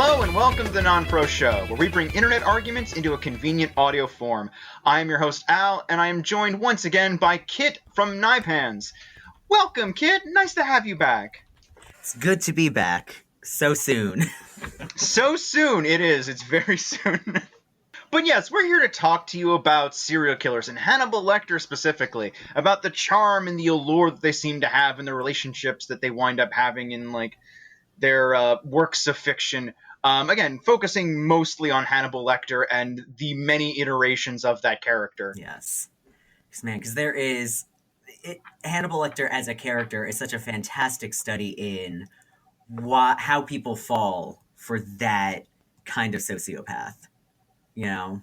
Hello and welcome to the Non-Pro Show, where we bring internet arguments into a convenient audio form. I am your host, Al, and I am joined once again by Kit from Knife Hands. Welcome, Kit. Nice to have you back. It's good to be back. So soon. So soon it is. It's very soon. But yes, we're here to talk to you about serial killers, and Hannibal Lecter specifically, about the charm and the allure that they seem to have and the relationships that they wind up having in, their works of fiction. Again, focusing mostly on Hannibal Lecter and the many iterations of that character. Yes. Man, because Hannibal Lecter as a character is such a fantastic study in how people fall for that kind of sociopath. You know?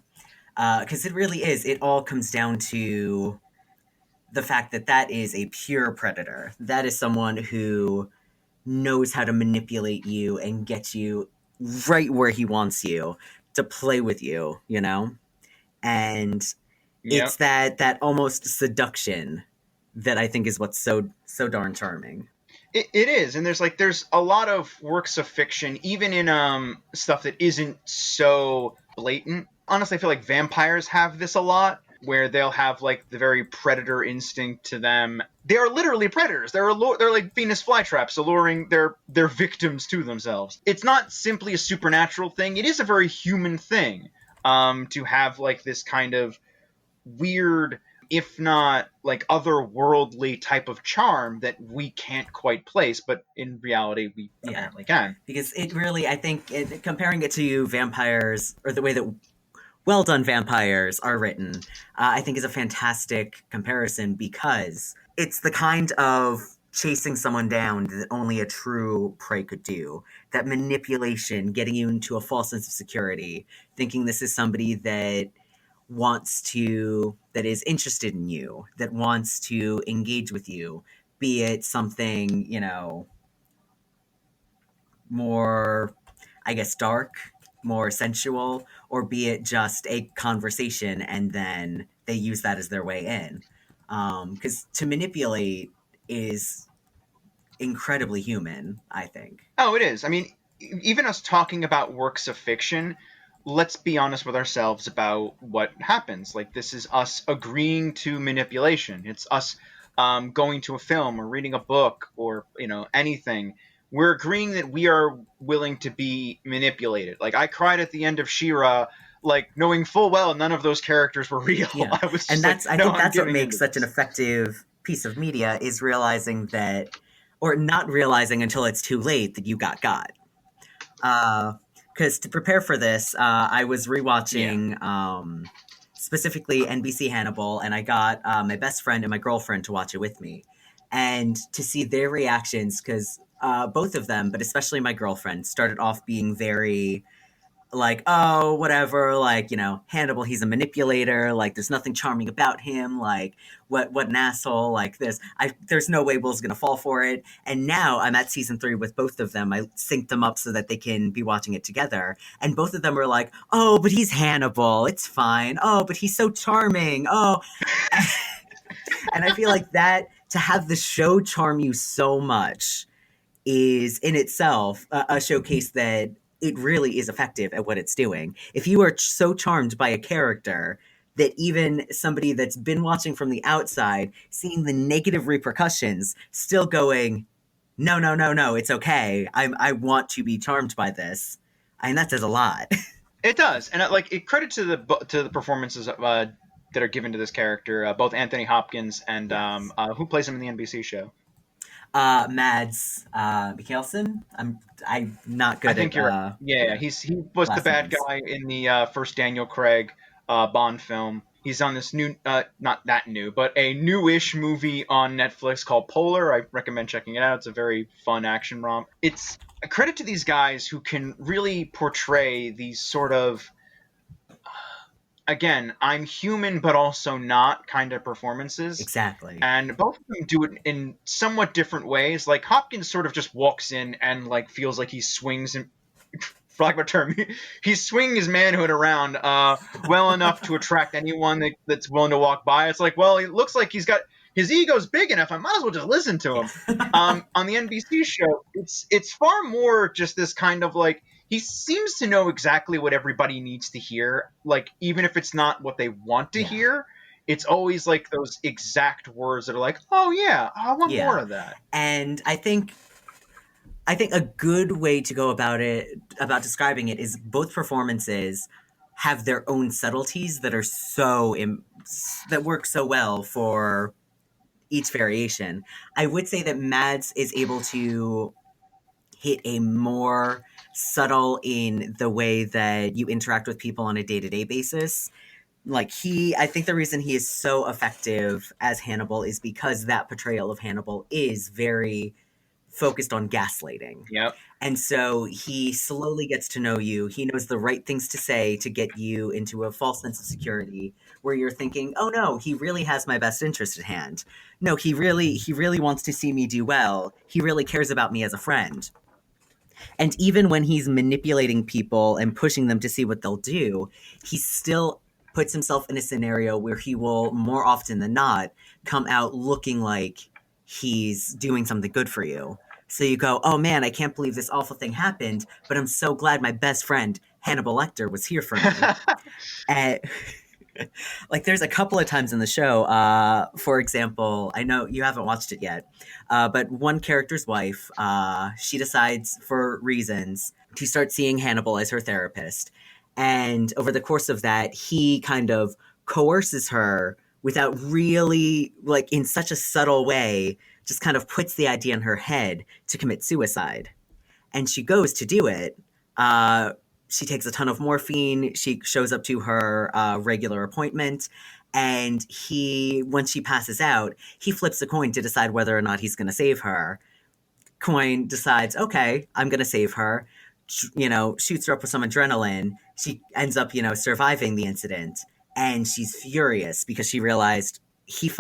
Because it really is. It all comes down to the fact that is a pure predator. That is someone who knows how to manipulate you and get you right where he wants you to play with you, you know? And it's that almost seduction that I think is what's so darn charming. It is, and there's a lot of works of fiction, even in stuff that isn't so blatant. Honestly, I feel like vampires have this a lot, where they'll have like the very predator instinct to them. They are literally predators. They're like Venus flytraps, alluring their victims to themselves. It's not simply a supernatural thing. It is a very human thing to have like this kind of weird, if not like otherworldly type of charm that we can't quite place, but in reality we apparently can. Because it really, I think, comparing it to vampires, or the way that well-done vampires are written, I think is a fantastic comparison, because it's the kind of chasing someone down that only a true prey could do. That manipulation, getting you into a false sense of security, thinking this is somebody that is interested in you, that wants to engage with you, be it something, more, I guess, dark, more sensual, or be it just a conversation and then they use that as their way in. Because to manipulate is incredibly human, I think. Oh, it is. I mean, even us talking about works of fiction, let's be honest with ourselves about what happens. Like, this is us agreeing to manipulation. It's us going to a film or reading a book or, anything. We're agreeing that we are willing to be manipulated. Like, I cried at the end of She-Ra, like, knowing full well none of those characters were real. Yeah. I was just and that's, I think that's what makes such this. an effective piece of media, is realizing that, or not realizing until it's too late, that you got. Because to prepare for this, I was rewatching specifically NBC Hannibal, and I got my best friend and my girlfriend to watch it with me. And to see their reactions, because both of them, but especially my girlfriend, started off being very like, oh, whatever, like, Hannibal, he's a manipulator, like, there's nothing charming about him, like, what an asshole, like, there's no way Will's gonna fall for it. And now I'm at season 3 with both of them. I synced them up so that they can be watching it together, and both of them are like, oh, but he's Hannibal, it's fine, oh, but he's so charming, oh. And I feel like that, to have the show charm you so much, is in itself a showcase that it really is effective at what it's doing. If you are so charmed by a character that even somebody that's been watching from the outside, seeing the negative repercussions, still going, no, it's okay. I want to be charmed by this. I mean, that says a lot. It does, and credit to the performances that are given to this character, both Anthony Hopkins and who plays him in the NBC show. Mads Mikkelsen. I'm not good. I think you're right. Yeah, he was the bad guy in the first Daniel Craig Bond film. He's on this new, not that new, but a newish movie on Netflix called Polar. I recommend checking it out. It's a very fun action romp. It's a credit to these guys who can really portray these sort of, again, I'm human but also not kind of performances. Exactly. And both of them do it in somewhat different ways. Like, Hopkins sort of just walks in and like feels like he swings, and for lack of a term, he's swinging his manhood around well enough to attract anyone that's willing to walk by. It's like, well, it looks like his ego's big enough. I might as well just listen to him. On the NBC show, it's far more just this kind of like, he seems to know exactly what everybody needs to hear. Like, even if it's not what they want to hear, it's always like those exact words that are like, oh yeah, I want more of that. And I think a good way to go about describing it, is both performances have their own subtleties that are that work so well for each variation. I would say that Mads is able to hit a more subtle in the way that you interact with people on a day-to-day basis. Like, I think the reason he is so effective as Hannibal is because that portrayal of Hannibal is very focused on gaslighting. Yep. And so he slowly gets to know you. He knows the right things to say to get you into a false sense of security, where you're thinking, oh no, he really has my best interest at hand. No, he really wants to see me do well. He really cares about me as a friend. And even when he's manipulating people and pushing them to see what they'll do, he still puts himself in a scenario where he will, more often than not, come out looking like he's doing something good for you. So you go, oh man, I can't believe this awful thing happened, but I'm so glad my best friend, Hannibal Lecter, was here for me. And like, there's a couple of times in the show, for example, I know you haven't watched it yet, but one character's wife, she decides, for reasons, to start seeing Hannibal as her therapist. And over the course of that, he kind of coerces her without really, like, in such a subtle way, just kind of puts the idea in her head to commit suicide. And she goes to do it. She takes a ton of morphine. She shows up to her regular appointment. And when she passes out, he flips a coin to decide whether or not he's going to save her. Coin decides, okay, I'm going to save her. Shoots her up with some adrenaline. She ends up, surviving the incident. And she's furious because she realized he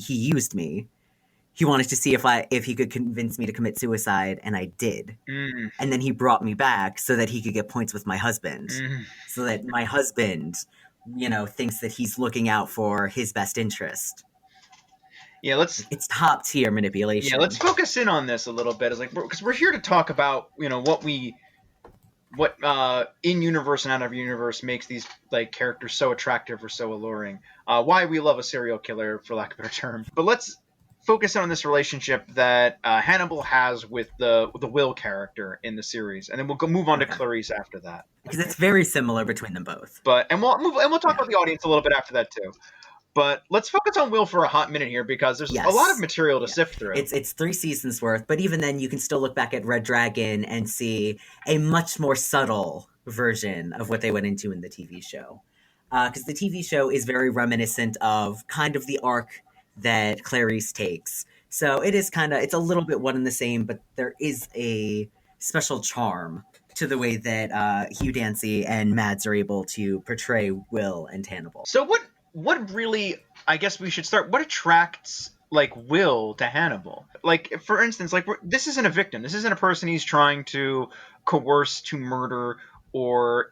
used me. He wanted to see if he could convince me to commit suicide, and I did. And then he brought me back so that he could get points with my husband. So that my husband, thinks that he's looking out for his best interest. Yeah, it's top tier manipulation. Yeah, let's focus in on this a little bit, because we're here to talk about what in universe and out of universe makes these like characters so attractive or so alluring. Why we love a serial killer, for lack of a better term. But let's focus on this relationship that Hannibal has with the Will character in the series, and then we'll move on to Clarice after that, because it's very similar between them both. And we'll talk about the audience a little bit after that too. But let's focus on Will for a hot minute here, because there's a lot of material to sift through. It's 3 seasons worth, but even then you can still look back at Red Dragon and see a much more subtle version of what they went into in the TV show. Because the TV show is very reminiscent of kind of the arc that Clarice takes. So it's a little bit one and the same, but there is a special charm to the way that Hugh Dancy and Mads are able to portray Will and Hannibal. So what really, I guess we should start, what attracts like Will to Hannibal? Like, for instance, like, this isn't a victim. This isn't a person he's trying to coerce to murder, or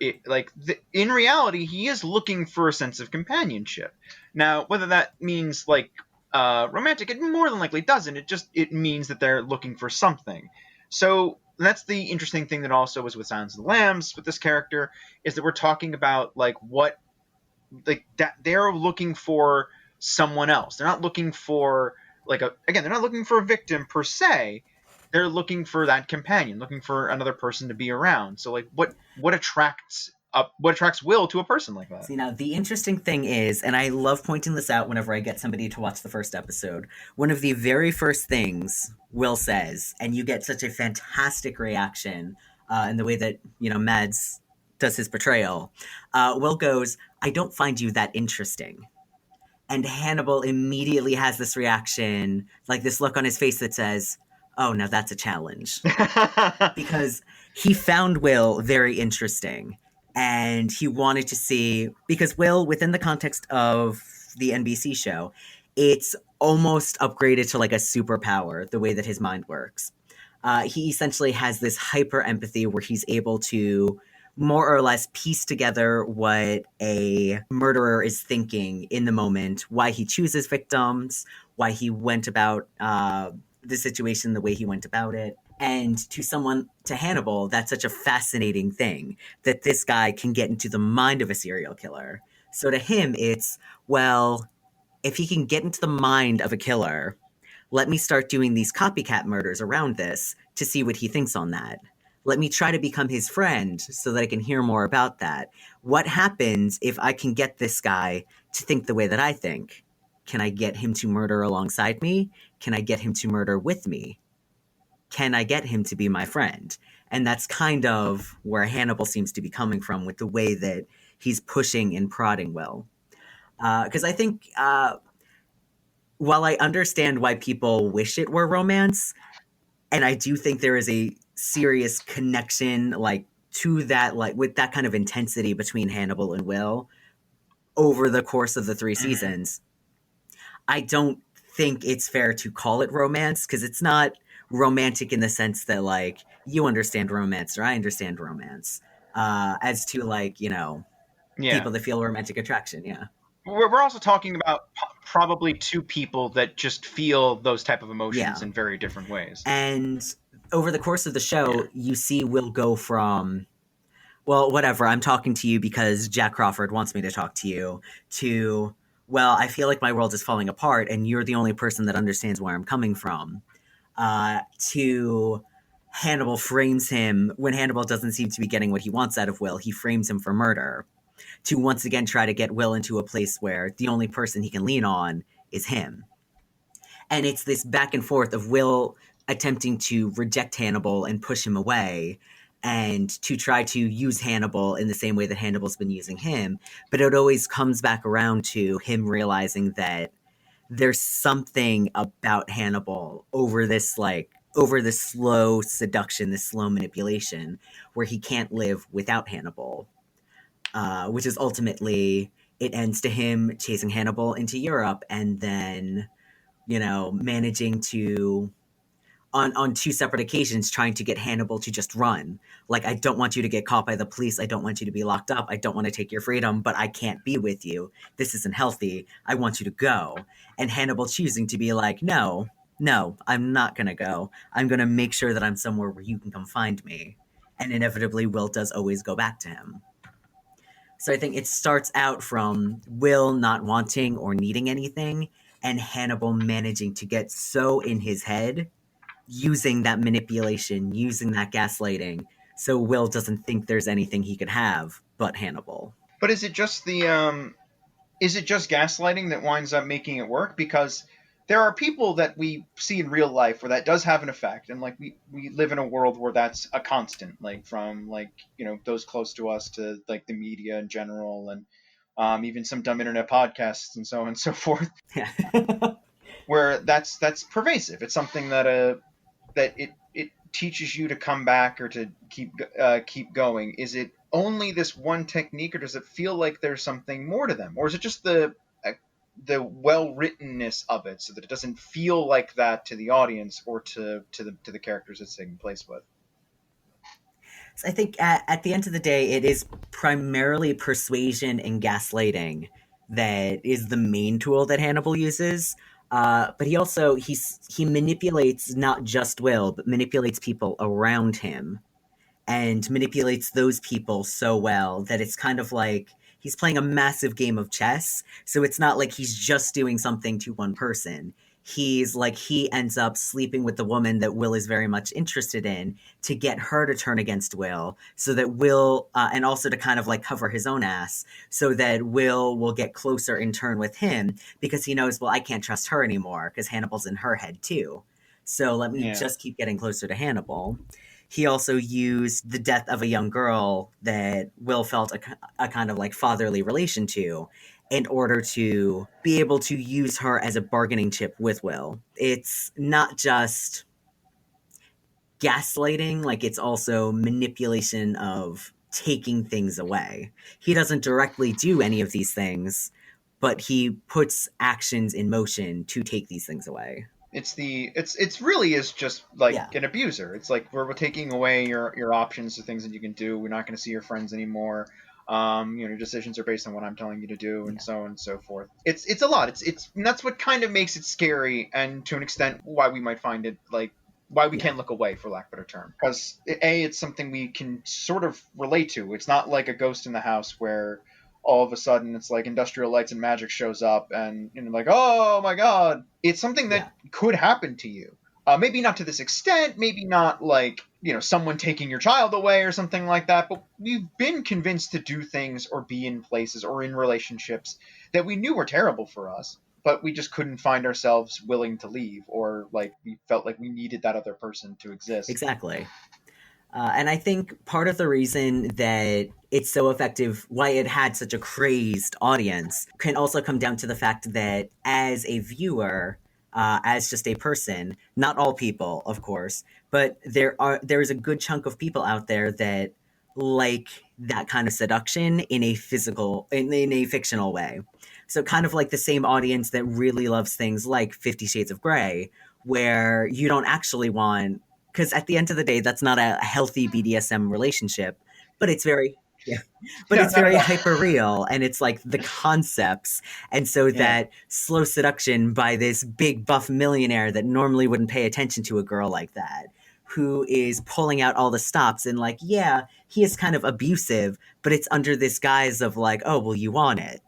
in reality, he is looking for a sense of companionship. Now, whether that means like romantic, it more than likely doesn't. It means that they're looking for something. So that's the interesting thing that also is with Silence of the Lambs with this character, is that we're talking about that they're looking for someone else. They're not looking for they're not looking for a victim per se. They're looking for that companion, looking for another person to be around. So what attracts Will to a person like that? See, now the interesting thing is, and I love pointing this out whenever I get somebody to watch the first episode, one of the very first things Will says, and you get such a fantastic reaction in the way that Mads does his portrayal. Will goes, "I don't find you that interesting." And Hannibal immediately has this reaction, like this look on his face that says, "Oh, now that's a challenge." Because he found Will very interesting. And he wanted to see, because Will, within the context of the NBC show, it's almost upgraded to like a superpower, the way that his mind works. He essentially has this hyper empathy where he's able to more or less piece together what a murderer is thinking in the moment, why he chooses victims, why he went about the situation the way he went about it. And to Hannibal, that's such a fascinating thing that this guy can get into the mind of a serial killer. So to him, it's, well, if he can get into the mind of a killer, let me start doing these copycat murders around this to see what he thinks on that. Let me try to become his friend so that I can hear more about that. What happens if I can get this guy to think the way that I think? Can I get him to murder alongside me? Can I get him to murder with me? Can I get him to be my friend? And that's kind of where Hannibal seems to be coming from with the way that he's pushing and prodding Will. Because I think while I understand why people wish it were romance, and I do think there is a serious connection, like, to that, like, with that kind of intensity between Hannibal and Will over the course of the 3 seasons, I don't think it's fair to call it romance, because it's not romantic in the sense that, like, you understand romance or I understand romance. As to, like, Yeah. people that feel romantic attraction, yeah. We're also talking about probably two people that just feel those type of emotions Yeah. in very different ways. And over the course of the show, Yeah. you see Will go from, well, whatever, I'm talking to you because Jack Crawford wants me to talk to you, to, well, I feel like my world is falling apart and you're the only person that understands where I'm coming from, to Hannibal frames him when Hannibal doesn't seem to be getting what he wants out of Will. He frames him for murder, to once again try to get Will into a place where the only person he can lean on is him. And it's this back and forth of Will attempting to reject Hannibal and push him away, and to try to use Hannibal in the same way that Hannibal's been using him. But it always comes back around to him realizing that there's something about Hannibal over this slow seduction, this slow manipulation, where he can't live without Hannibal. Which is ultimately, it ends to him chasing Hannibal into Europe and then, managing to, on 2 separate occasions, trying to get Hannibal to just run. Like, I don't want you to get caught by the police. I don't want you to be locked up. I don't want to take your freedom, but I can't be with you. This isn't healthy. I want you to go. And Hannibal choosing to be like, no, I'm not going to go. I'm going to make sure that I'm somewhere where you can come find me. And inevitably, Will does always go back to him. So I think it starts out from Will not wanting or needing anything, and Hannibal managing to get so in his head, using that manipulation, using that gaslighting, so Will doesn't think there's anything he could have but Hannibal. But is it just gaslighting that winds up making it work? Because there are people that we see in real life where that does have an effect, and like we live in a world where that's a constant, like from like those close to us to like the media in general, and even some dumb internet podcasts and so on and so forth, Yeah. where that's pervasive. It's something that it teaches you to come back or to keep going. Is it only this one technique, or does it feel like there's something more to them, or is it just the well writtenness of it, so that it doesn't feel like that to the audience or to the characters it's taking place with? So I think at the end of the day, it is primarily persuasion and gaslighting that is the main tool that Hannibal uses. But he manipulates not just Will, but manipulates people around him, and manipulates those people so well that it's kind of like he's playing a massive game of chess. So it's not like he's just doing something to one person. He's like, he ends up sleeping with the woman that Will is very much interested in to get her to turn against Will, so that Will, and also to kind of like cover his own ass, so that Will get closer in turn with him, because he knows, well, I can't trust her anymore because Hannibal's in her head too. So let me Yeah. just keep getting closer to Hannibal. He also used the death of a young girl that Will felt a kind of like fatherly relation to, in order to be able to use her as a bargaining chip with Will. It's not just gaslighting, like, it's also manipulation of taking things away. He doesn't directly do any of these things, but he puts actions in motion to take these things away. It's really is just like Yeah. an abuser. It's like we're taking away your options, the things that you can do. We're not going to see your friends anymore. Your decisions are based on what I'm telling you to do, and Yeah. so on and so forth. It's a lot. And that's what kind of makes it scary, and to an extent why we might find it like why we can't look away, for lack of a better term. Because it's something we can sort of relate to. It's not like a ghost in the house where all of a sudden it's like Industrial Lights and Magic shows up and like, oh my god. It's something that could happen to you. Maybe not to this extent, maybe not like, someone taking your child away or something like that, but we've been convinced to do things or be in places or in relationships that we knew were terrible for us, but we just couldn't find ourselves willing to leave, or like we felt like we needed that other person to exist. Exactly. And I think part of the reason that it's so effective, why it had such a crazed audience, can also come down to the fact that as a viewer, as just a person, not all people, of course, but there's a good chunk of people out there that like that kind of seduction in a fictional way. So kind of like the same audience that really loves things like 50 Shades of Grey, where you don't actually want, because at the end of the day, that's not a healthy BDSM relationship, but it's very, it's very hyper real, and it's like the concepts, and so that slow seduction by this big buff millionaire that normally wouldn't pay attention to a girl like that, who is pulling out all the stops, and like, yeah, he is kind of abusive, but it's under this guise of like, oh, well, you want it.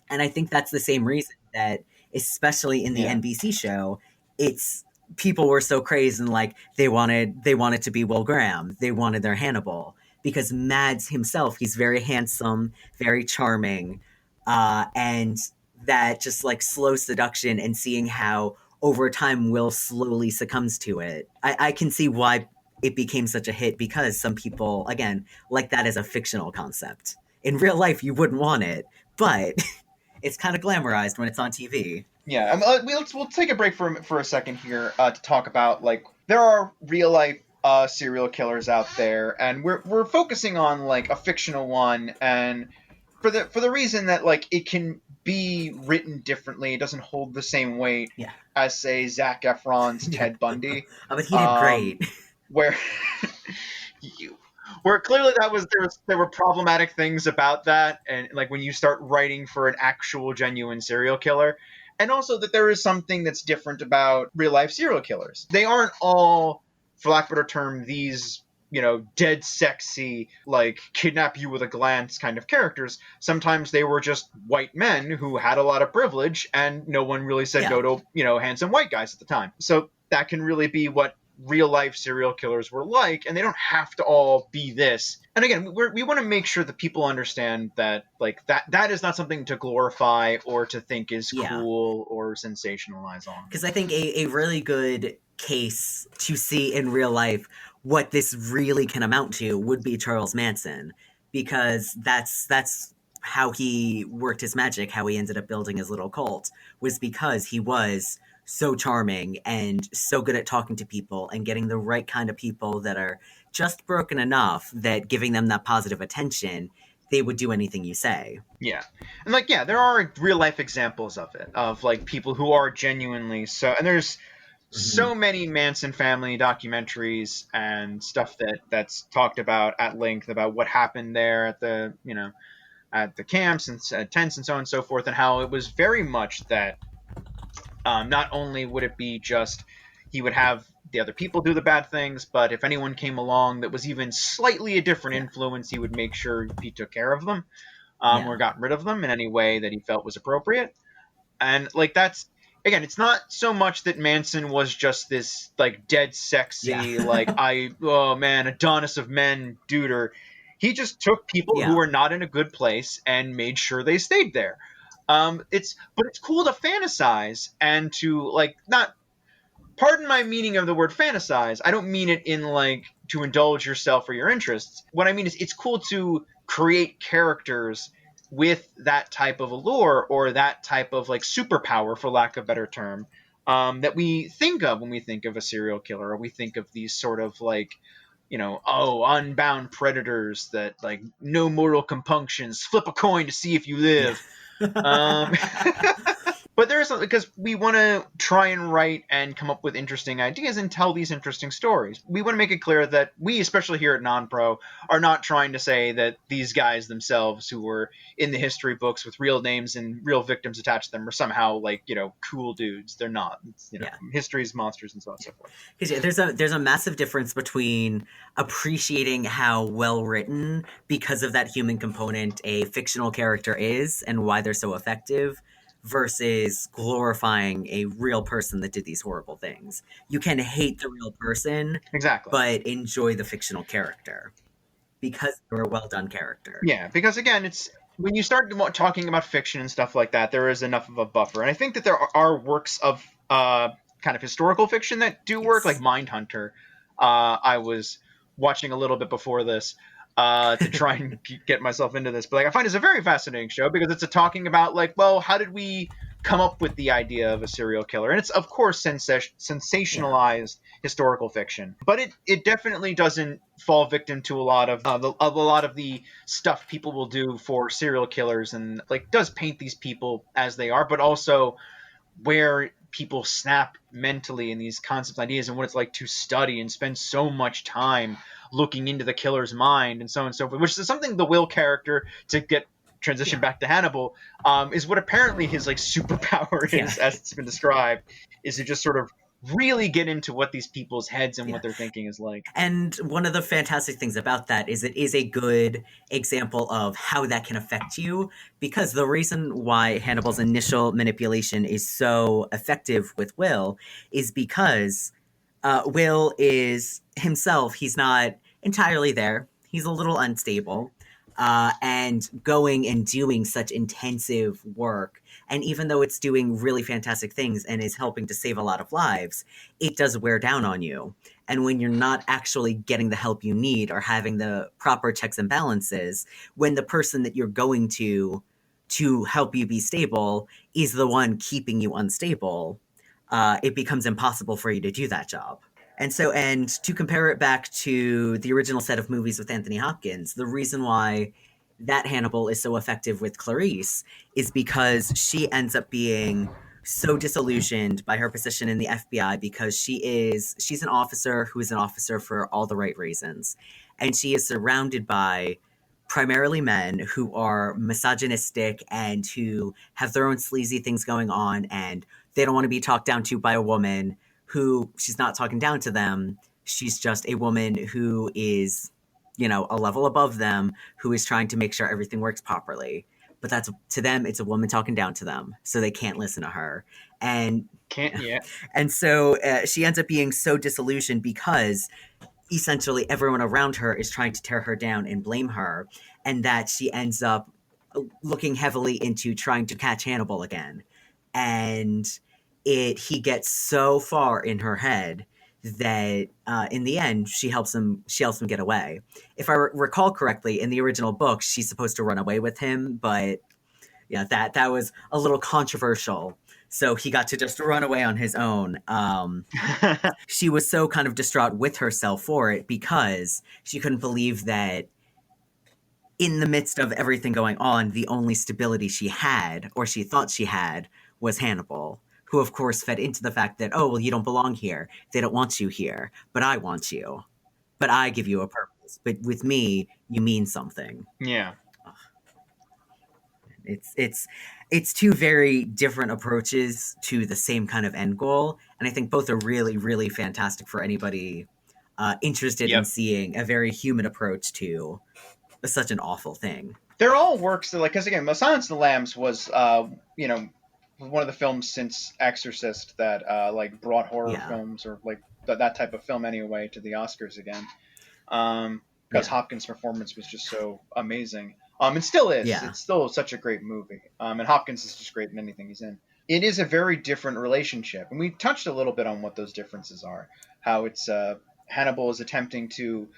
And I think that's the same reason that, especially in the NBC show, it's people were so crazed and like they wanted to be Will Graham. They wanted their Hannibal, because Mads himself, he's very handsome, very charming, and that just like slow seduction and seeing how over time Will slowly succumbs to it. I can see why it became such a hit, because some people, again, like that as a fictional concept. In real life, you wouldn't want it, but it's kind of glamorized when it's on TV. Yeah, we'll take a break for a second here to talk about, like, there are real life serial killers out there, and we're focusing on like a fictional one, and for the reason that like it can be written differently, it doesn't hold the same weight as say Zac Efron's Ted Bundy. Oh, but he did great. Where where clearly there were problematic things about that, and like when you start writing for an actual genuine serial killer. And also that there is something that's different about real life serial killers. They aren't all, for lack of a better term, these, dead sexy, like kidnap you with a glance kind of characters. Sometimes they were just white men who had a lot of privilege, and no one really said no to, handsome white guys at the time. So that can really be what real life serial killers were like, and they don't have to all be this. And again, we want to make sure that people understand that like that is not something to glorify or to think is cool or sensationalize on. Because I think a really good case to see in real life what this really can amount to would be Charles Manson, because that's how he worked his magic, how he ended up building his little cult, was because he was so charming and so good at talking to people and getting the right kind of people that are just broken enough that giving them that positive attention, they would do anything you say. Yeah. And like, there are real life examples of it, of like people who are genuinely so, and there's so many Manson family documentaries and stuff that's talked about at length about what happened there at the, at the camps and tents and so on and so forth, and how it was very much that not only would it be just he would have the other people do the bad things, but if anyone came along that was even slightly a different influence, he would make sure he took care of them or got rid of them in any way that he felt was appropriate. And like that's, again, it's not so much that Manson was just this like dead sexy, like Adonis of men duder. He just took people who were not in a good place and made sure they stayed there. But it's cool to fantasize and to like not, pardon my meaning of the word fantasize. I don't mean it in like to indulge yourself or your interests. What I mean is it's cool to create characters with that type of allure or that type of like superpower, for lack of a better term, that we think of when we think of a serial killer, or we think of these sort of like, unbound predators that like no moral compunctions, flip a coin to see if you live. But there's because we want to try and write and come up with interesting ideas and tell these interesting stories. We want to make it clear that we, especially here at Non-Pro, are not trying to say that these guys themselves who were in the history books with real names and real victims attached to them are somehow like, cool dudes. They're not. It's, Yeah. history's monsters and so on and so forth. Because there's a massive difference between appreciating how well written, because of that human component, a fictional character is and why they're so effective, versus glorifying a real person that did these horrible things. You can hate the real person, Exactly. but enjoy the fictional character because they're a well done character. Yeah, because again, it's when you start talking about fiction and stuff like that, there is enough of a buffer, and I think that there are works of kind of historical fiction that do work, like Mindhunter. I was watching a little bit before this to try and get myself into this, but like I find it's a very fascinating show because it's talking about like, well, how did we come up with the idea of a serial killer? And it's of course sensationalized historical fiction, but it definitely doesn't fall victim to a lot of the stuff people will do for serial killers, and like does paint these people as they are, but also where people snap mentally in these concepts, ideas, and what it's like to study and spend so much time looking into the killer's mind and so on and so forth, which is something the Will character, to get transition back to Hannibal, is what apparently his like superpower is, as it's been described, is to just sort of really get into what these people's heads and what they're thinking is like. And one of the fantastic things about that is it is a good example of how that can affect you, because the reason why Hannibal's initial manipulation is so effective with Will is because Will is himself, he's not entirely there. He's a little unstable. And going and doing such intensive work, and even though it's doing really fantastic things and is helping to save a lot of lives, it does wear down on you. And when you're not actually getting the help you need or having the proper checks and balances, when the person that you're going to help you be stable is the one keeping you unstable, it becomes impossible for you to do that job. And to compare it back to the original set of movies with Anthony Hopkins, the reason why that Hannibal is so effective with Clarice is because she ends up being so disillusioned by her position in the FBI, because she's an officer who is an officer for all the right reasons. And she is surrounded by primarily men who are misogynistic and who have their own sleazy things going on, and they don't want to be talked down to by a woman who, she's not talking down to them. She's just a woman who is, a level above them, who is trying to make sure everything works properly. But that's, to them, it's a woman talking down to them, so they can't listen to her. And so she ends up being so disillusioned because essentially everyone around her is trying to tear her down and blame her, and that she ends up looking heavily into trying to catch Hannibal again. And he gets so far in her head that in the end she helps him get away. If I recall correctly, in the original book, she's supposed to run away with him, but yeah, that was a little controversial. So he got to just run away on his own. She was so kind of distraught with herself for it because she couldn't believe that in the midst of everything going on, the only stability she had, or she thought she had, was Hannibal, who of course fed into the fact that, oh, well, you don't belong here. They don't want you here, but I want you. But I give you a purpose. But with me, you mean something. Yeah. It's two very different approaches to the same kind of end goal, and I think both are really, really fantastic for anybody interested in seeing a very human approach to such an awful thing. They're all works that, like, because again, Silence of the Lambs was, one of the films since Exorcist that like brought horror films, or like that type of film anyway, to the Oscars again. Because Hopkins' performance was just so amazing. It still is. Yeah. It's still such a great movie. And Hopkins is just great in anything he's in. It is a very different relationship. And we touched a little bit on what those differences are. How it's Hannibal is attempting to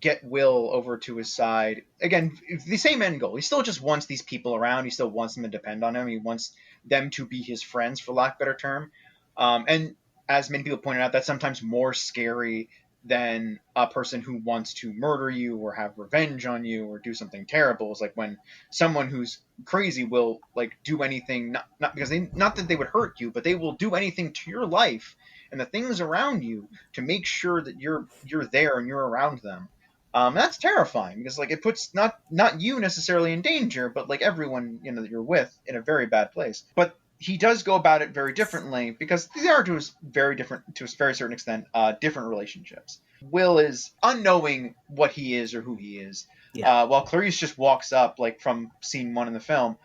get Will over to his side. Again, the same end goal. He still just wants these people around. He still wants them to depend on him. He wants them to be his friends, for lack of a better term. And as many people pointed out, that's sometimes more scary than a person who wants to murder you or have revenge on you or do something terrible. Is like when someone who's crazy will like do anything, not because they, not that they would hurt you, but they will do anything to your life and the things around you to make sure that you're there and you're around them. That's terrifying because like it puts not you necessarily in danger, but like everyone that you're with in a very bad place. But he does go about it very differently because they are to a very different, to a very certain extent, different relationships. Will is unknowing what he is or who he is, while Clarice just walks up like from scene one in the film.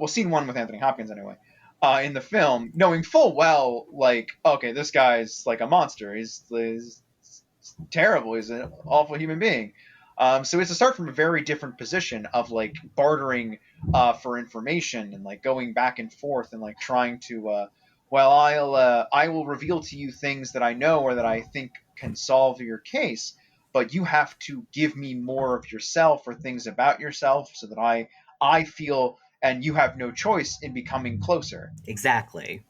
Scene one with Anthony Hopkins anyway. In the film, knowing full well, like, okay, this guy's like a monster. He's terrible. He's an awful human being. So it's to start from a very different position of like bartering for information and like going back and forth and like trying to, I will reveal to you things that I know or that I think can solve your case, but you have to give me more of yourself or things about yourself so that I feel, and you have no choice in becoming closer. Exactly.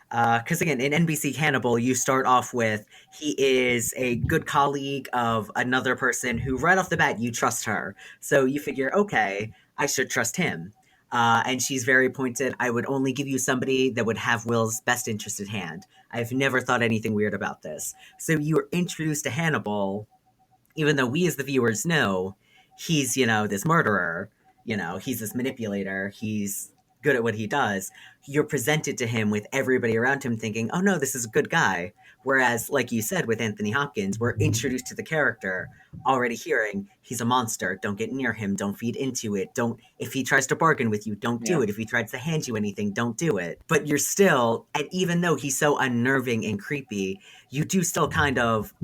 Because again, in NBC Hannibal, you start off with he is a good colleague of another person who, right off the bat, you trust her. So you figure, okay, I should trust him. And she's very pointed. I would only give you somebody that would have Will's best interest at hand. I've never thought anything weird about this. So you are introduced to Hannibal, even though we as the viewers know he's, this murderer, he's this manipulator, he's good at what he does. You're presented to him with everybody around him thinking, oh no, this is a good guy. Whereas, like you said with Anthony Hopkins, we're introduced to the character already hearing he's a monster. Don't get near him. Don't feed into it. Don't, if he tries to bargain with you, don't do it. If he tries to hand you anything, don't do it. But you're still, and even though he's so unnerving and creepy, you do still kind of,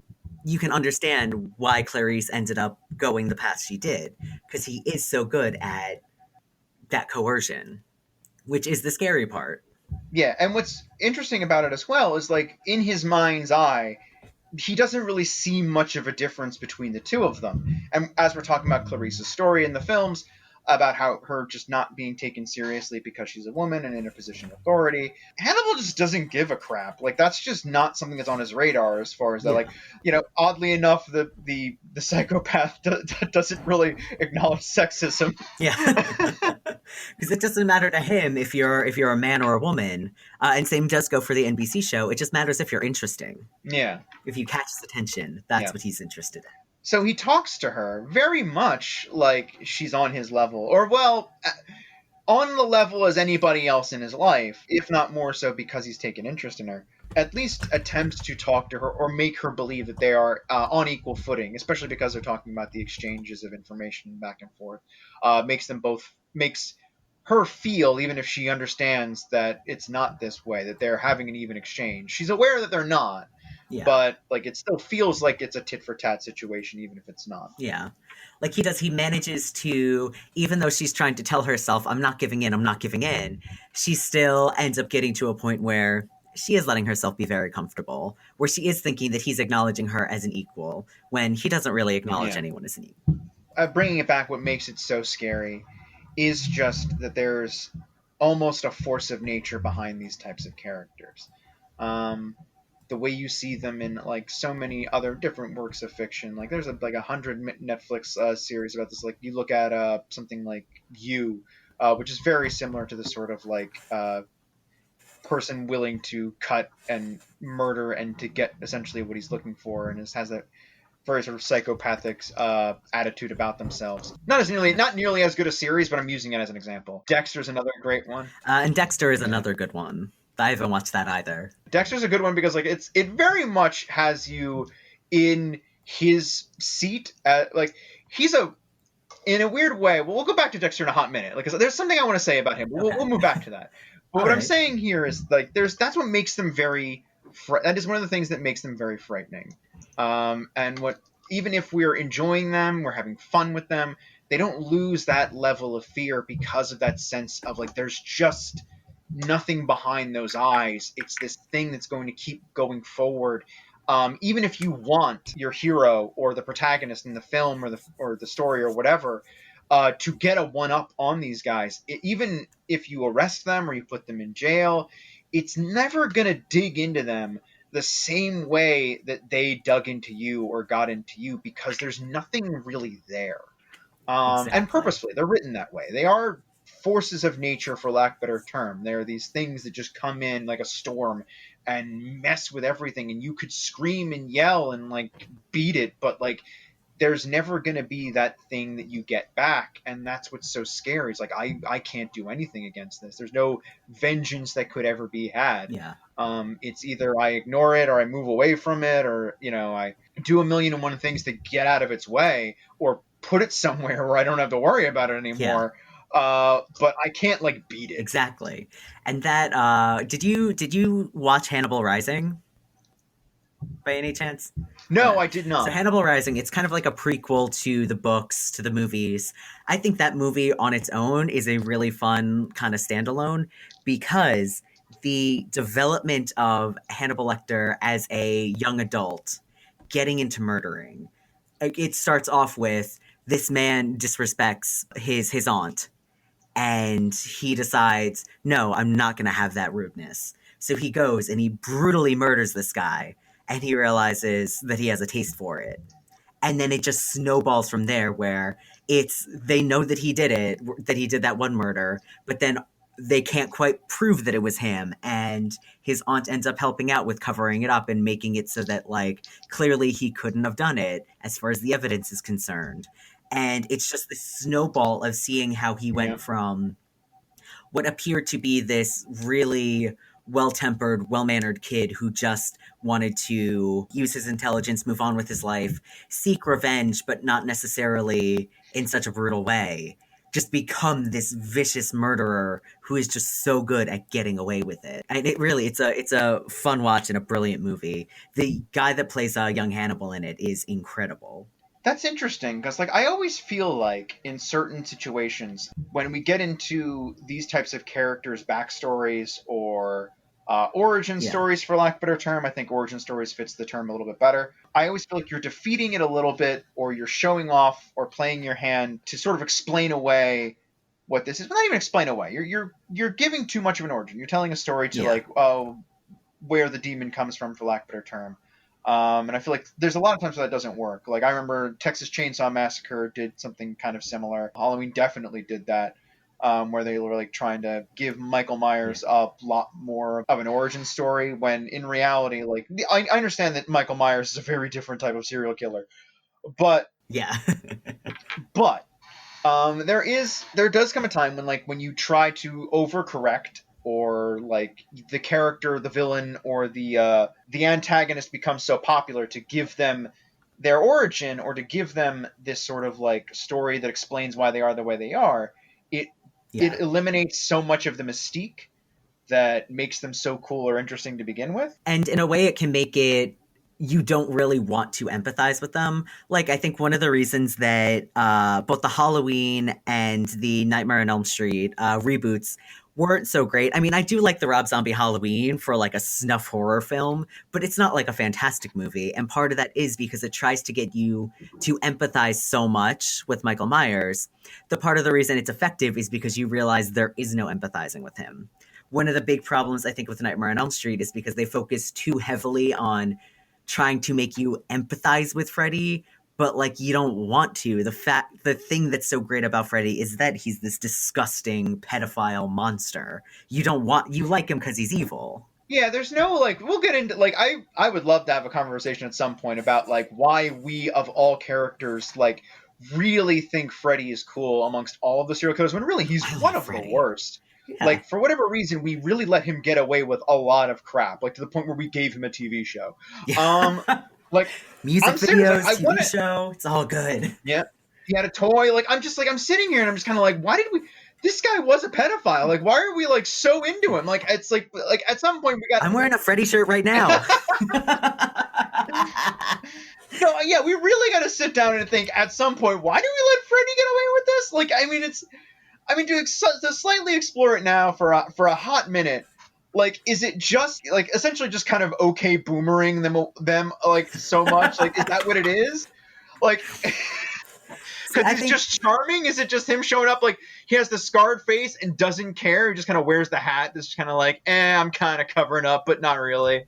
you can understand why Clarice ended up going the path she did, because he is so good at that coercion, which is the scary part. Yeah, and what's interesting about it as well is like in his mind's eye, he doesn't really see much of a difference between the two of them. And as we're talking about Clarice's story in the films, about how her just not being taken seriously because she's a woman and in a position of authority, Hannibal just doesn't give a crap. Like that's just not something that's on his radar as far as that. Like, oddly enough, the psychopath doesn't really acknowledge sexism. Yeah. Because it doesn't matter to him if you're a man or a woman, and same does go for the NBC show. It just matters if you're interesting. Yeah. If you catch his attention, that's what he's interested in. So he talks to her very much like she's on his level, or on the level as anybody else in his life, if not more so because he's taken interest in her. At least attempts to talk to her or make her believe that they are on equal footing, especially because they're talking about the exchanges of information back and forth. Makes her feel, even if she understands that it's not this way, that they're having an even exchange. She's aware that they're not. Yeah. But like it still feels like it's a tit for tat situation, even if it's not. Yeah, like he manages to, even though she's trying to tell herself, I'm not giving in, she still ends up getting to a point where she is letting herself be very comfortable, where she is thinking that he's acknowledging her as an equal, when he doesn't really acknowledge anyone as an equal. Bringing it back, what makes it so scary is just that there's almost a force of nature behind these types of characters. The way you see them in like so many other different works of fiction, like there's like 100 Netflix series about this. Like you look at something like You, which is very similar to the sort of like person willing to cut and murder and to get essentially what he's looking for, and has a very sort of psychopathic attitude about themselves. Not nearly as good a series, but I'm using it as an example. Dexter's another great one. And Dexter is another good one. I haven't watched that either. Dexter's a good one because like it very much has you in his seat. Like he's in a weird way. We'll go back to Dexter in a hot minute. Like there's something I want to say about him. We'll move back to that. But what I'm saying here is like that's what makes them very. That is one of the things that makes them very frightening. And even if we're enjoying them, we're having fun with them, they don't lose that level of fear because of that sense of like there's just nothing behind those eyes. It's this thing that's going to keep going forward. Even if you want your hero or the protagonist in the film or the story or whatever to get a one-up on these guys, even if you arrest them or you put them in jail, it's never going to dig into them the same way that they dug into you or got into you, because there's nothing really there. And Exactly. purposefully, they're written that way. They are forces of nature, for lack of a better term. They're these things that just come in like a storm and mess with everything, and you could scream and yell and like beat it, but like there's never going to be that thing that you get back, and that's what's so scary. It's like I can't do anything against this. There's no vengeance that could ever be had. Yeah. It's either I ignore it or I move away from it, or I do a million and one things to get out of its way, or put it somewhere where I don't have to worry about it Yeah. anymore. But I can't like beat it. Exactly. And that did you watch Hannibal Rising by any chance? No, Okay. I did So not. Hannibal Rising, it's kind of like a prequel to the books, to the movies. I think that movie on its own is a really fun kind of standalone because the development of Hannibal Lecter as a young adult getting into murdering. It starts off with this man disrespects his aunt and he decides, no, I'm not going to have that rudeness. So he goes and he brutally murders this guy, and he realizes that he has a taste for it. And then it just snowballs from there, where they know that he did it, that he did that one murder, but then they can't quite prove that it was him. And his aunt ends up helping out with covering it up and making it so that, like, clearly he couldn't have done it as far as the evidence is concerned. And it's just this snowball of seeing how he Yeah. went from what appeared to be this really well-tempered, well-mannered kid who just wanted to use his intelligence, move on with his life, seek revenge, but not necessarily in such a brutal way. Just become this vicious murderer who is just so good at getting away with it. And it's a fun watch and a brilliant movie. The guy that plays young Hannibal in it is incredible. That's interesting, because like I always feel like in certain situations when we get into these types of characters' backstories or origin Yeah. stories, for lack of a better term, I think origin stories fits the term a little bit better. I always feel like you're defeating it a little bit, or you're showing off or playing your hand to sort of explain away what this is, but not even explain away. You're giving too much of an origin. You're telling a story to Yeah. like where the demon comes from, for lack of a better term. And I feel like there's a lot of times where that doesn't work. Like I remember Texas Chainsaw Massacre did something kind of similar. Halloween definitely did that, where they were like trying to give Michael Myers a lot more of an origin story, when in reality, like I understand that Michael Myers is a very different type of serial killer, but Yeah. but there does come a time when like when you try to overcorrect, or like the character, the villain, or the antagonist becomes so popular to give them their origin, or to give them this sort of like story that explains why they are the way they are, it Yeah. it eliminates so much of the mystique that makes them so cool or interesting to begin with. And in a way, it can make it you don't really want to empathize with them. Like, I think one of the reasons that both the Halloween and the Nightmare on Elm Street reboots weren't so great. I mean, I do like the Rob Zombie Halloween for like a snuff horror film, but it's not like a fantastic movie. And part of that is because it tries to get you to empathize so much with Michael Myers. The part of the reason it's effective is because you realize there is no empathizing with him. One of the big problems I think with Nightmare on Elm Street is because they focus too heavily on trying to make you empathize with Freddy, but like you don't want to. The thing that's so great about Freddy is that he's this disgusting pedophile monster. You like him because he's evil. Yeah, there's no like we'll get into like I would love to have a conversation at some point about like why we of all characters like really think Freddy is cool amongst all of the serial killers, when really he's I one love of the Freddy. worst. Yeah. Like for whatever reason we really let him get away with a lot of crap, like to the point where we gave him a TV show. Like Music I'm serious, videos, like, I want TV to. show, it's all good. Yeah, he had a toy. Like I'm sitting here and I'm just kind of like, why did we? This guy was a pedophile. Like, why are we like so into him? Like, it's like at some point we got. I'm wearing a Freddy shirt right now. No, yeah, we really got to sit down and think at some point, why do we let Freddy get away with this? Like, I mean, to slightly explore it now for a hot minute. Like, is it just like essentially just kind of okay boomering them like so much? Like, is that what it is? Like, because he's just charming? Is it just him showing up like he has the scarred face and doesn't care? He just kind of wears the hat. That's kind of like, I'm kind of covering up, but not really.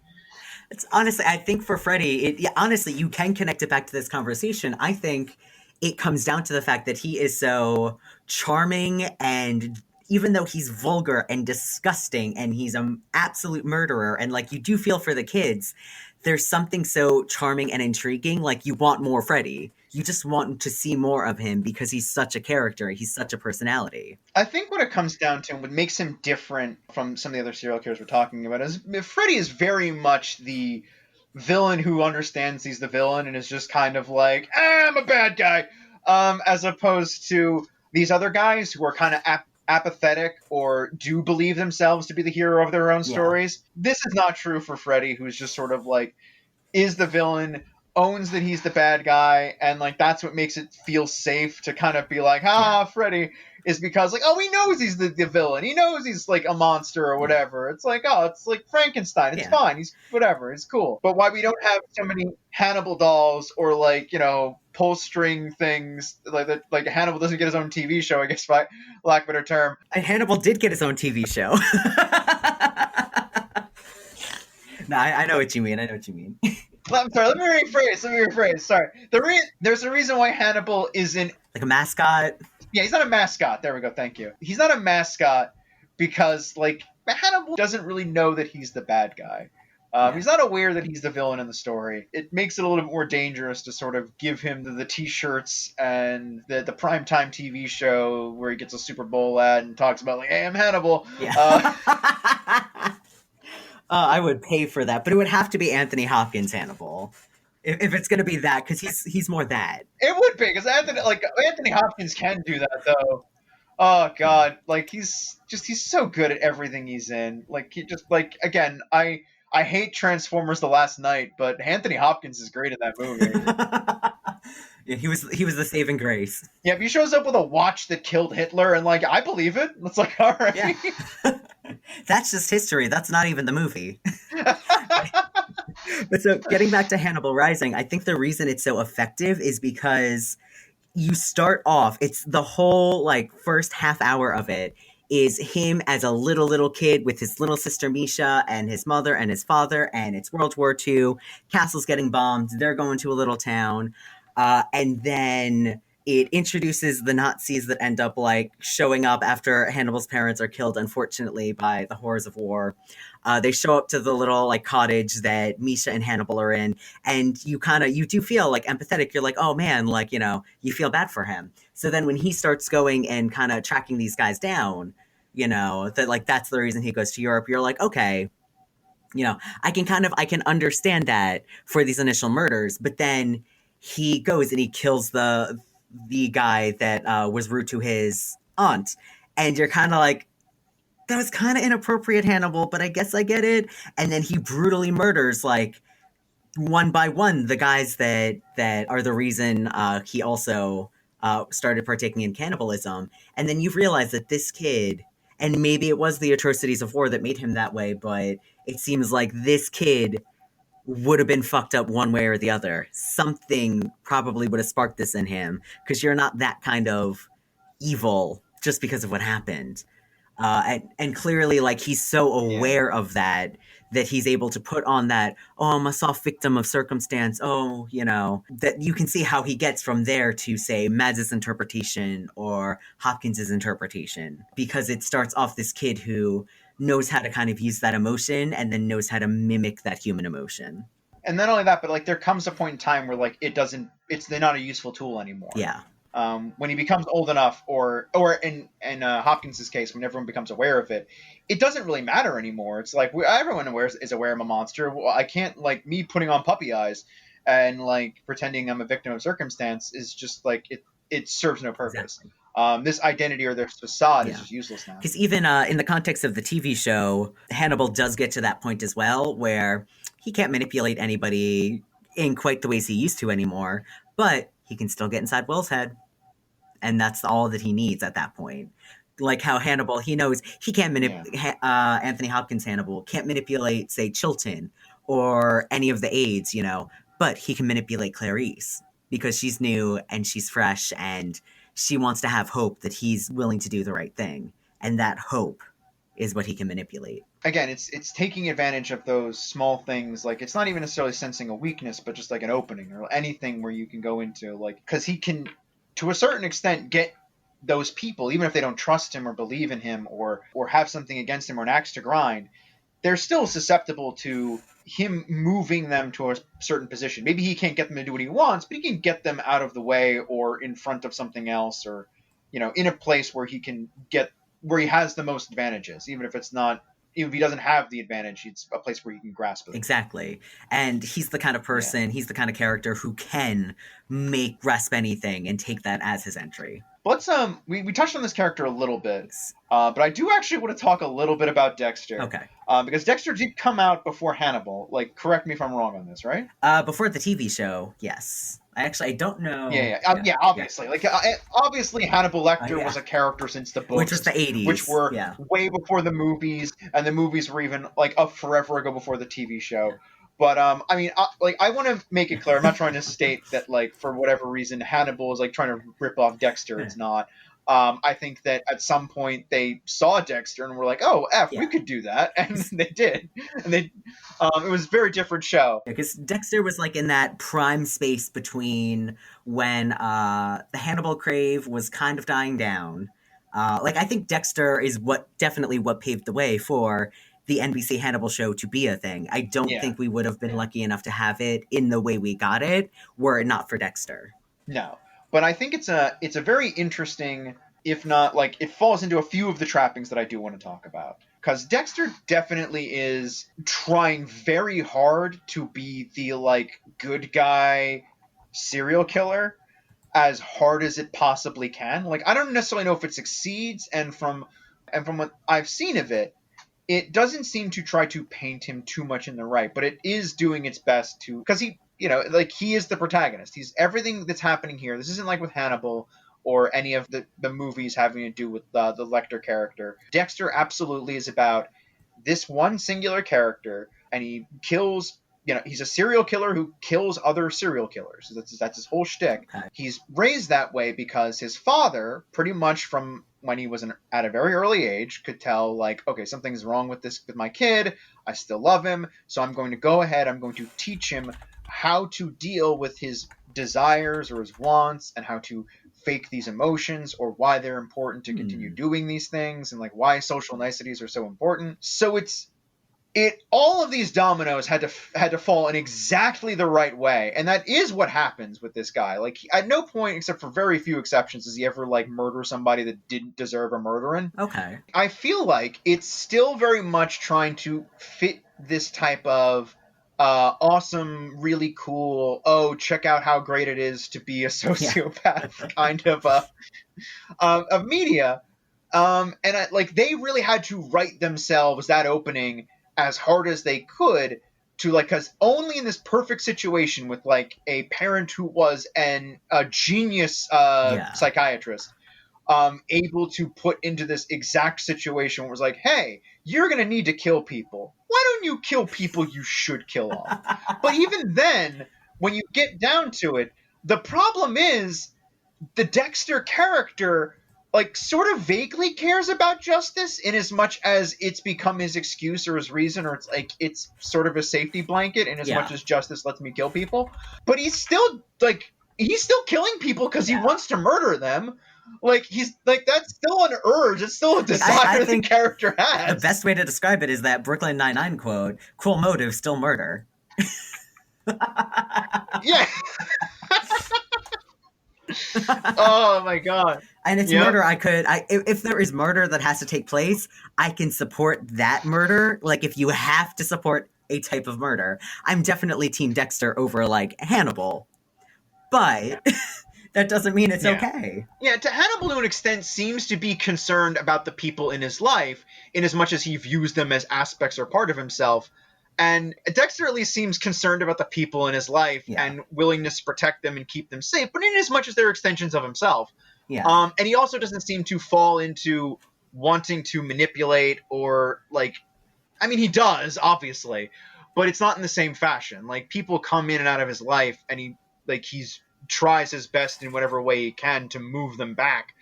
It's honestly, I think for Freddie, honestly, you can connect it back to this conversation. I think it comes down to the fact that he is so charming, and even though he's vulgar and disgusting and he's an absolute murderer, and like you do feel for the kids, there's something so charming and intriguing. Like you want more Freddie. You just want to see more of him because he's such a character. He's such a personality. I think what it comes down to, and what makes him different from some of the other serial killers we're talking about, is Freddy is very much the villain who understands he's the villain and is just kind of like, I'm a bad guy, as opposed to these other guys who are kind of apathetic or do believe themselves to be the hero of their own Yeah. stories. This is not true for Freddy, who's just sort of like, is the villain, owns that he's the bad guy, and like that's what makes it feel safe to kind of be like, Freddy, is because like, oh, he knows he's the villain. He knows he's like a monster or whatever. It's like, oh, it's like Frankenstein. It's fine. He's whatever. It's cool. But why we don't have so many Hannibal dolls or like, pull string things like that? Like Hannibal doesn't get his own TV show, I guess, by lack of a better term. And Hannibal did get his own TV show. No, I know what you mean. I know what you mean. I'm sorry. Let me rephrase. Sorry. There's a reason why Hannibal isn't like a mascot. Yeah, he's not a mascot. There we go. Thank you. He's not a mascot because like Hannibal doesn't really know that he's the bad guy. He's not aware that he's the villain in the story. It makes it a little bit more dangerous to sort of give him the T-shirts and the primetime TV show where he gets a Super Bowl ad and talks about like, hey, I'm Hannibal. Yeah. I would pay for that, but it would have to be Anthony Hopkins Hannibal. If it's going to be that, because he's more that. It would be, because Anthony Hopkins can do that, though. Oh, God. Like, he's so good at everything he's in. Like, he just, like, again, I hate Transformers The Last Night, but Anthony Hopkins is great in that movie. Yeah, he was the saving grace. Yeah, if he shows up with a watch that killed Hitler, and, like, I believe it. It's like, all right. Yeah. That's just history. That's not even the movie. But so getting back to Hannibal Rising, I think the reason it's so effective is because you start off, it's the whole like first half hour of it is him as a little kid with his little sister Misha and his mother and his father, and it's World War II, castle's getting bombed, they're going to a little town, and then it introduces the Nazis that end up like showing up after Hannibal's parents are killed, unfortunately, by the horrors of war. They show up to the little like cottage that Misha and Hannibal are in, and you do feel like empathetic. You're like, oh man, like, you feel bad for him. So then when he starts going and kind of tracking these guys down, that like that's the reason he goes to Europe. You're like, okay, I can understand that for these initial murders, but then he goes and he kills the guy that was rude to his aunt, and you're kind of like, that was kind of inappropriate, Hannibal, but I guess I get it. And then he brutally murders like one by one the guys that are the reason he also started partaking in cannibalism. And then you realize that this kid, and maybe it was the atrocities of war that made him that way, but it seems like this kid would have been fucked up one way or the other. Something probably would have sparked this in him, because you're not that kind of evil just because of what happened. And clearly, like, he's so aware of that he's able to put on that, oh, I'm a soft victim of circumstance, that you can see how he gets from there to, say, Mads' interpretation or Hopkins' interpretation, because it starts off this kid who knows how to kind of use that emotion and then knows how to mimic that human emotion. And not only that, but like there comes a point in time where like they're not a useful tool anymore. Yeah. When he becomes old enough, or in Hopkins' case, when everyone becomes aware of it, it doesn't really matter anymore. It's like everyone is aware I'm a monster. Well, I can't, like, me putting on puppy eyes and like pretending I'm a victim of circumstance is just like it serves no purpose. Exactly. This identity or this facade is just useless now. Because even in the context of the TV show, Hannibal does get to that point as well, where he can't manipulate anybody in quite the ways he used to anymore, but he can still get inside Will's head. And that's all that he needs at that point. Like how Hannibal, he knows he can't manipulate, Anthony Hopkins Hannibal can't manipulate, say, Chilton or any of the aides, but he can manipulate Clarice because she's new and she's fresh and she wants to have hope that he's willing to do the right thing. And that hope is what he can manipulate. Again, it's taking advantage of those small things. Like, it's not even necessarily sensing a weakness, but just like an opening or anything where you can go into, like, because he can, to a certain extent, get those people, even if they don't trust him or believe in him or have something against him or an axe to grind, they're still susceptible to him moving them to a certain position. Maybe he can't get them to do what he wants, but he can get them out of the way or in front of something else, or, you know, in a place where he can get, where he has the most advantages, even if it's not, even if he doesn't have the advantage, it's a place where he can grasp it. Exactly. And he's the kind of person, he's the kind of character who can grasp anything and take that as his entry. Let's we touched on this character a little bit, but I do actually want to talk a little bit about Dexter. Okay. Because Dexter did come out before Hannibal. Like, correct me if I'm wrong on this, right? Before the TV show, yes. I don't know. Yeah, obviously. Like, obviously Hannibal Lecter was a character since the books, which was the 80s, which were way before the movies, and the movies were even like up forever ago before the TV show. But I mean, I want to make it clear. I'm not trying to state that, like, for whatever reason Hannibal is like trying to rip off Dexter. It's not. I think that at some point they saw Dexter and were like, "Oh, we could do that," and they did. And it was a very different show. Because Dexter was like in that prime space between when the Hannibal crave was kind of dying down. Like, I think Dexter is definitely what paved the way for the NBC Hannibal show to be a thing. I don't think we would have been lucky enough to have it in the way we got it were it not for Dexter. No. But I think it's a very interesting, if not, like, it falls into a few of the trappings that I do want to talk about. Because Dexter definitely is trying very hard to be the, like, good guy serial killer as hard as it possibly can. Like, I don't necessarily know if it succeeds, and from what I've seen of it, it doesn't seem to try to paint him too much in the right, but it is doing its best to, because he, you know, like, he is the protagonist. He's everything that's happening here. This isn't like with Hannibal or any of the movies having to do with the Lecter character. Dexter absolutely is about this one singular character, and he kills, you know, he's a serial killer who kills other serial killers. That's his whole shtick. Okay. He's raised that way because his father, pretty much from when he was at a very early age, could tell, like, okay, something's wrong with my kid. I still love him, so I'm going to go ahead. I'm going to teach him how to deal with his desires or his wants, and how to fake these emotions, or why they're important to continue doing these things, and, like, why social niceties are so important. So all of these dominoes had to fall in exactly the right way, and that is what happens with this guy. Like, at no point, except for very few exceptions, does he ever, like, murder somebody that didn't deserve a murdering. Okay. I feel like it's still very much trying to fit this type of awesome, really cool, oh, check out how great it is to be a sociopath kind of media. And they really had to write themselves that opening as hard as they could to, like, because only in this perfect situation with, like, a parent who was a genius psychiatrist, able to put into this exact situation where it was like, hey, you're going to need to kill people. Why don't you kill people you should kill off? But even then, when you get down to it, the problem is the Dexter character, like, sort of vaguely cares about justice in as much as it's become his excuse or his reason, or it's sort of a safety blanket in as much as justice lets me kill people. But he's still killing people because he wants to murder them. Like, he's like, that's still an urge. It's still a desire I think the character has. The best way to describe it is that Brooklyn Nine-Nine quote: "Cruel motive, still murder." Yeah. Oh my god. And it's murder. If there is murder that has to take place, I can support that murder. Like, if you have to support a type of murder, I'm definitely Team Dexter over, like, Hannibal. But that doesn't mean it's okay. Yeah, to Hannibal, to an extent, seems to be concerned about the people in his life, in as much as he views them as aspects or part of himself. And Dexter at least seems concerned about the people in his life and willingness to protect them and keep them safe, but in as much as they're extensions of himself. Yeah. And he also doesn't seem to fall into wanting to manipulate or, like, I mean, he does, obviously, but it's not in the same fashion. Like, people come in and out of his life, and he tries his best in whatever way he can to move them back.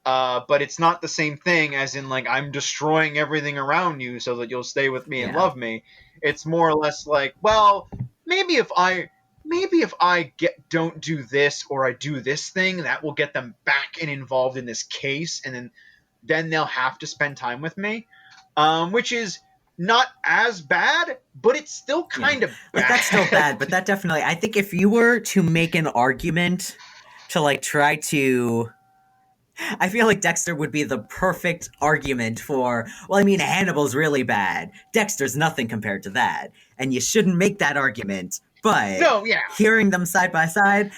but it's not the same thing as in like I'm destroying everything around you so that you'll stay with me and Yeah. love me. It's more or less like, well, maybe if I don't do this or I do this thing, that will get them back and involved in this case, and then they'll have to spend time with me, which is not as bad, but it's still Yeah. kind of Like, that's still bad. bad, but that definitely, I think if you were to make an argument to, like, try to. I feel like Dexter would be the perfect argument for, well, I mean, Hannibal's really bad. Dexter's nothing compared to that. And you shouldn't make that argument. But No, yeah, hearing them side by side,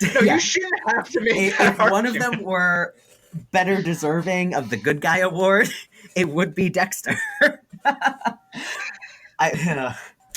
no, you yeah. shouldn't have to make that If one of argument. them were better deserving of the good guy award, it would be Dexter.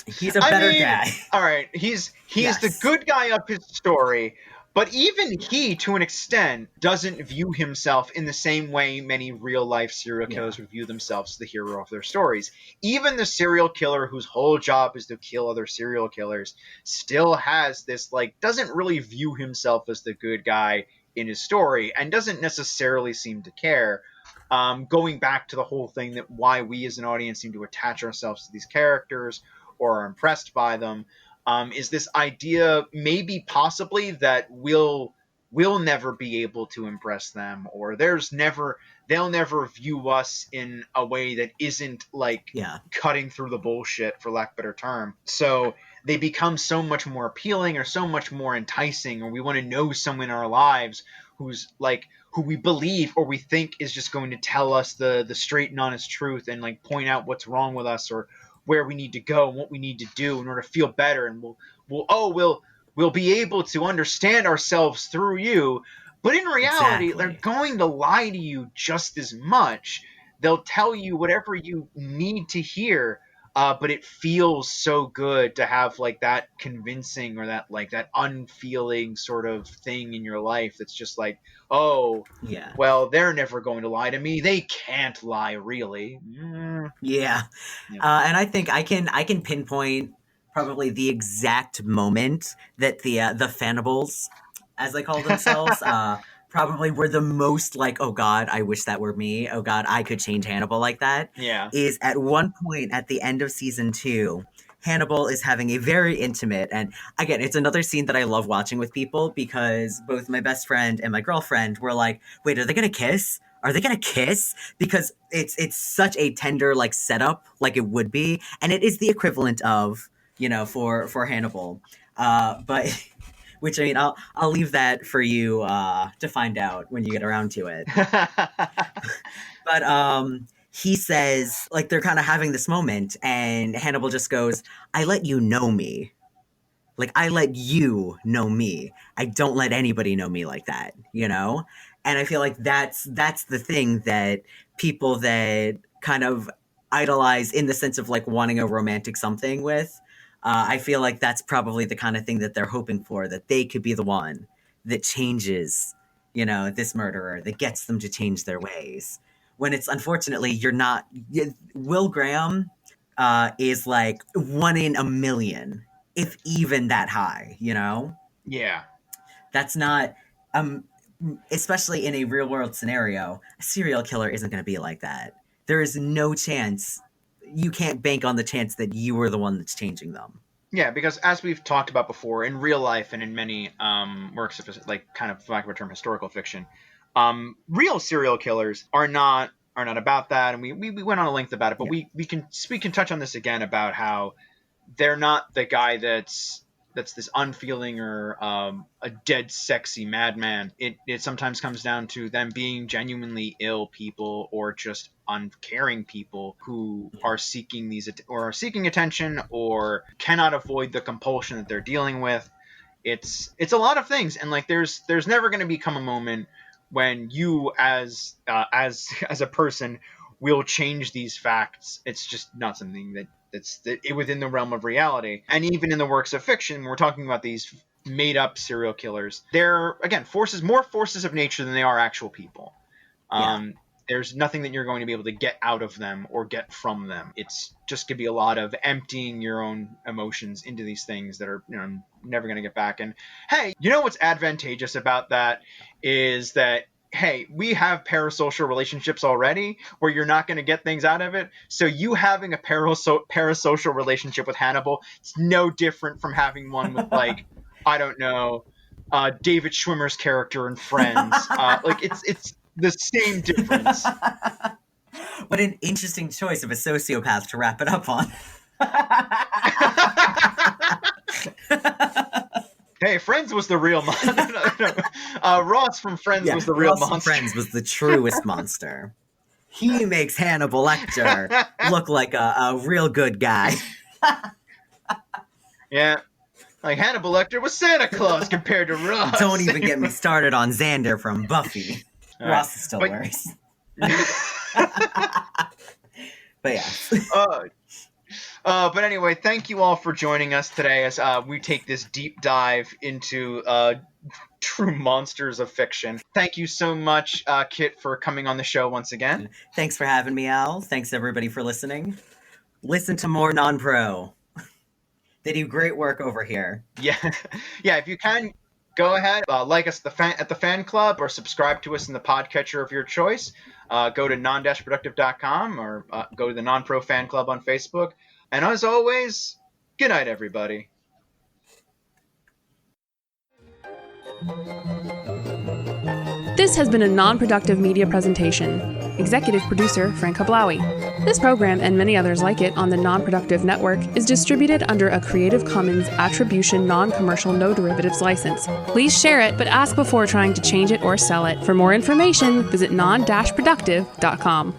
He's a I better mean, guy. all right, he's the Yes. good guy of his story, but even he, to an extent, doesn't view himself in the same way many real life serial Yeah. killers would view themselves as the hero of their stories. Even the serial killer whose whole job is to kill other serial killers still has this, like, doesn't really view himself as the good guy in his story and doesn't necessarily seem to care. Going back to the whole thing that why we as an audience seem to attach ourselves to these characters or are impressed by them, is this idea, maybe possibly, that we'll never be able to impress them, or they'll never view us in a way that isn't like Yeah. cutting through the bullshit, for lack of a better term. So they become so much more appealing or so much more enticing, or we want to know someone in our lives who's like who we believe or we think is just going to tell us the straight and honest truth and like point out what's wrong with us or where we need to go and what we need to do in order to feel better, and we'll be able to understand ourselves through you. But in reality, they're Exactly. going to lie to you just as much. They'll tell you whatever you need to hear, but it feels so good to have like that convincing or that like that unfeeling sort of thing in your life that's just like, oh, Yeah. well, they're never going to lie to me. They can't lie, really. Yeah. Yeah. And I think I can pinpoint probably the exact moment that the Fannibals, as they call themselves, probably were the most like, oh God, I wish that were me. Oh God, I could change Hannibal like that. Yeah. Is at one point at the end of season 2, Hannibal is having a very intimate, and again, it's another scene that I love watching with people because both my best friend and my girlfriend were like, wait, are they gonna kiss? Are they gonna kiss? Because it's such a tender like setup, like it would be, and it is the equivalent of, for Hannibal. But which, I mean, I'll leave that for you to find out when you get around to it. But he says, like, they're kind of having this moment, and Hannibal just goes, "I let you know me." Like, I let you know me. I don't let anybody know me like that, you know? And I feel like that's the thing that people that kind of idolize in the sense of like wanting a romantic something with, I feel like that's probably the kind of thing that they're hoping for, that they could be the one that changes, this murderer, that gets them to change their ways. When it's unfortunately, you're not. Will Graham is like one in a million, if even that high, Yeah. That's not, um especially in a real world scenario, a serial killer isn't going to be like that. There is no chance. You can't bank on the chance that you were the one that's changing them. Yeah, because as we've talked about before, in real life and in many works of like kind of, for lack of a term, historical fiction, real serial killers are not about that, and we went on a length about it, but Yeah. we can touch on this again about how they're not the guy that's this unfeeling or a dead sexy madman. It sometimes comes down to them being genuinely ill people or just uncaring people who Yeah. are seeking or are seeking attention or cannot avoid the compulsion that they're dealing with. It's a lot of things, and like there's never going to become a moment when you as a person will change these facts. It's just not something that's within the realm of reality. And even in the works of fiction, we're talking about these made up serial killers. They're again more forces of nature than they are actual people. Yeah. There's nothing that you're going to be able to get out of them or get from them. It's just going to be a lot of emptying your own emotions into these things that are never going to get back. And hey, what's advantageous about that is that hey, we have parasocial relationships already where you're not going to get things out of it. So you having a parasocial relationship with Hannibal, it's no different from having one with, like, I don't know, David Schwimmer's character in Friends. Like, it's the same difference. What an interesting choice of a sociopath to wrap it up on. Hey, Friends was the real monster. No. Ross from Friends was the real Ross monster. From Friends was the truest monster. He makes Hannibal Lecter look like a real good guy. Yeah. Like, Hannibal Lecter was Santa Claus compared to Ross. Don't even get me started on Xander from Buffy. All Ross right. is still worse. But yeah. But anyway, thank you all for joining us today as we take this deep dive into true monsters of fiction. Thank you so much, Kit, for coming on the show once again. Thanks for having me, Al. Thanks, everybody, for listening. Listen to more Non-Pro. They do great work over here. Yeah. If you can, go ahead, like us at the fan club or subscribe to us in the podcatcher of your choice. Go to Non-Productive.com or go to the NonPro fan club on Facebook. And as always, good night, everybody. This has been a non-productive media presentation. Executive producer Frank Hablawi. This program and many others like it on the Non-Productive Network is distributed under a Creative Commons Attribution Non-Commercial No Derivatives license. Please share it, but ask before trying to change it or sell it. For more information, visit non-productive.com.